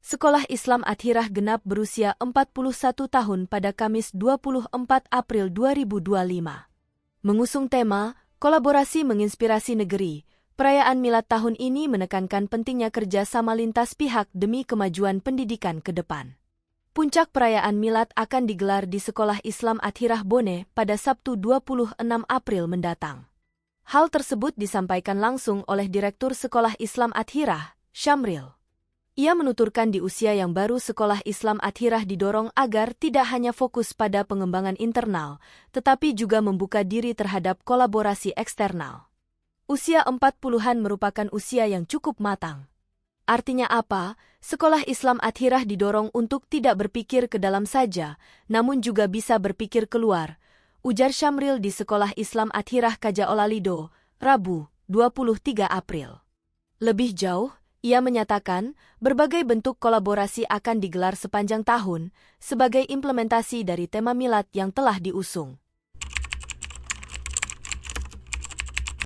Sekolah Islam Athirah genap berusia 41 tahun pada Kamis 24 April 2025. Mengusung tema, kolaborasi menginspirasi negeri, perayaan Milad tahun ini menekankan pentingnya kerja sama lintas pihak demi kemajuan pendidikan ke depan. Puncak perayaan Milad akan digelar di Sekolah Islam Athirah Bone pada Sabtu 26 April mendatang. Hal tersebut disampaikan langsung oleh Direktur Sekolah Islam Athirah, Syamril. Ia menuturkan di usia yang baru Sekolah Islam Athirah didorong agar tidak hanya fokus pada pengembangan internal, tetapi juga membuka diri terhadap kolaborasi eksternal. Usia 40-an merupakan usia yang cukup matang. Artinya apa? Sekolah Islam Athirah didorong untuk tidak berpikir ke dalam saja, namun juga bisa berpikir keluar, ujar Syamril di Sekolah Islam Athirah Kaja Olalido, Rabu, 23 April. Lebih jauh, ia menyatakan, berbagai bentuk kolaborasi akan digelar sepanjang tahun, sebagai implementasi dari tema Milad yang telah diusung.